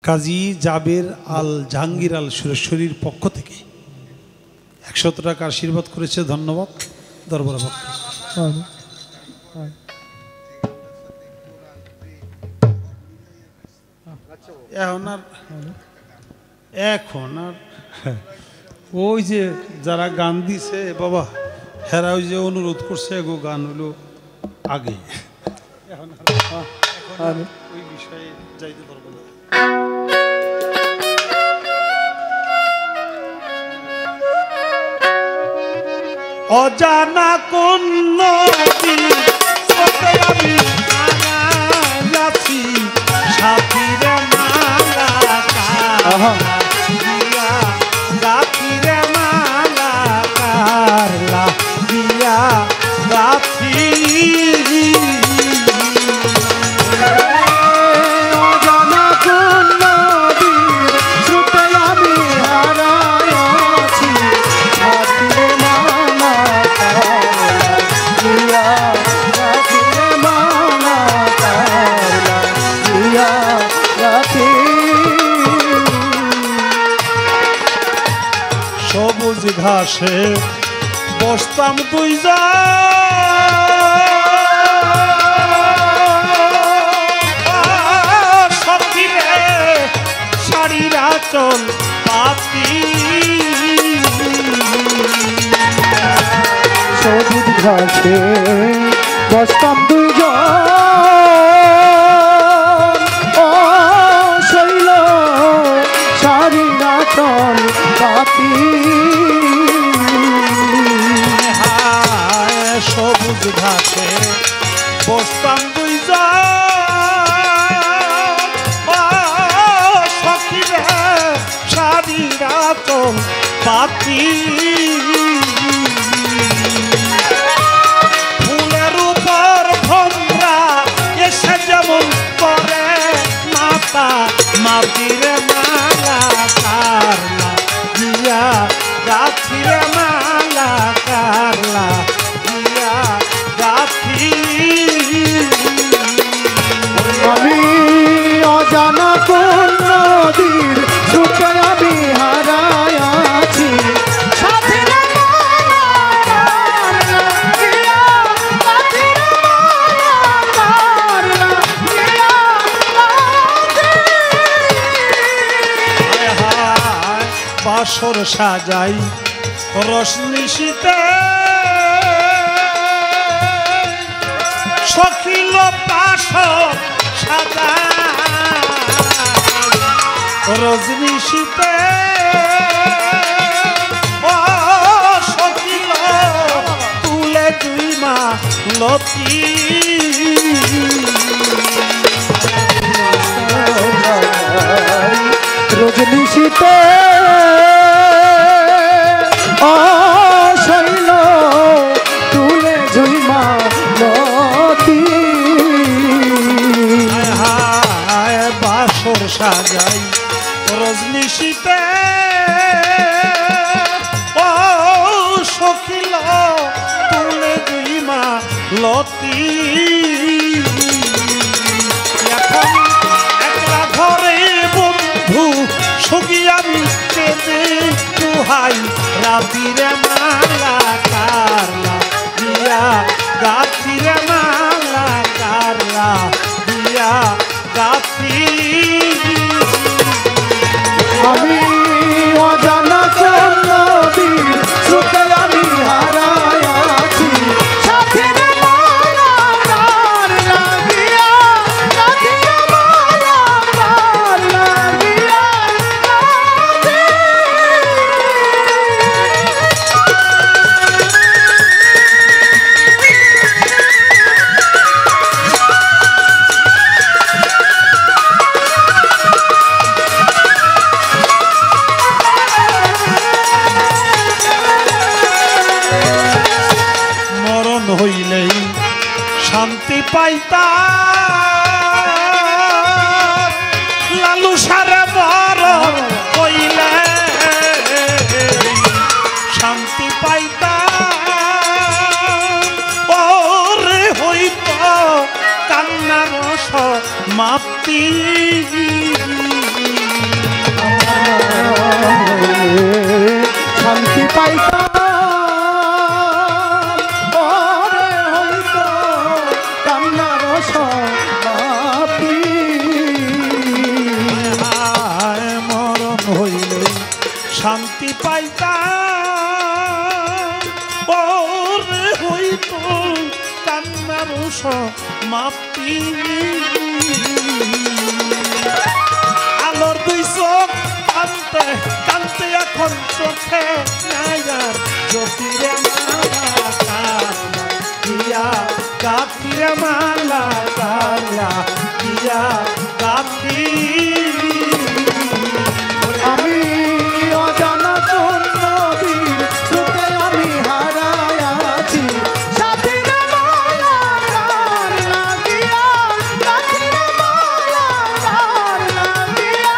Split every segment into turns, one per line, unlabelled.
কাজী জাবের আল জাহাঙ্গীর আল সুরেশ্বরীর পক্ষ থেকে 100 টাকা আশীর্বাদ করেছে। ধন্যবাদ দরবার পক্ষ। এখন আর ওই যে যারা গান দিছে বাবা হেরা ওই যে অনুরোধ করছে গো গান হলো আগে, এখন ওই বিষয়ে যাইতে পারবো না। অজানা কোন নদী আমি যাচ্ছি সাথীরে মালা গাথিরে মালা কারলা দিয়া গাথি সবুজ ঘাসে বসতাম দুইজন সখীরে শাড়ির আঁচল পাতি,
সবুজ ঘাসে বসতাম দুইজন শৈল শাড়ির আঁচল পাতি,
সবুজ ঘাসে বসতাম দুইজন সখীরে শাড়ির আঁচল পাতি, ফুলের উপর ভোমরা এসে যেমন করে মাতা মাটিরে মালা কারলা দিয়া গাছিরে মালা কারলা দিয়া গাছি।
আমি অজানা কোন নদীর সুখে আমি হারায় আছি,
বাসর সাজাই রশ্মিশীতে সখিল বাসর সাজাই রজনীশীতে ও সখিল তুলে দুই মা লতি,
রজনীশীতে শৈল তুলে ঝুইমা লতি,
বাসর সাজাই রজনীশীতে ও সখিল তুলে দুই মা লতি, এখন একলা ঘরে বন্ধু সখী আমি কেঁদে তুহাই রাতিরে মালা কারলা দিয়া গাছিরে মালা কারলা দিয়া গাছি।
আমি অজানা কোন নদীর সুখে আমি হারায় আছি, সাথীরে মালা কারলা দিয়া গাছিরে মালা কারলা দিয়া গাছি।
হইলেই শান্তি পাইতা লালু সারে বড় হইলে শান্তি পাইতা ওরে হইত কান্নার মাতি শান্তি পাইতাম ওরে হইত কান্নার মাপি আলোর দুই চোখ কানতে কানতে এখন চোখে নাই আর জ্যোতিরে মালা দিয়া গাথিরে মালা গালা দিয়া গাথি
আমি অজানা কোন নবীর স্রোতে আমি হারায় আছি সাথীর মালা গার লাগিয়া সাথীর মালা গার লাগিয়া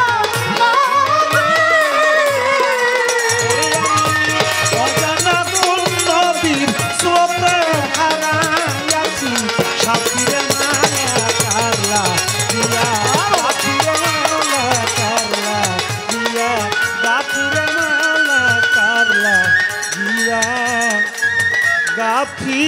অজানা কোন নবীর স্রোতে হারায় আছি সাথীরে মালা গালা দিয়া গাথিরে মালা গালা দিয়া গাথিরে মালা গালা দিয়া গাথি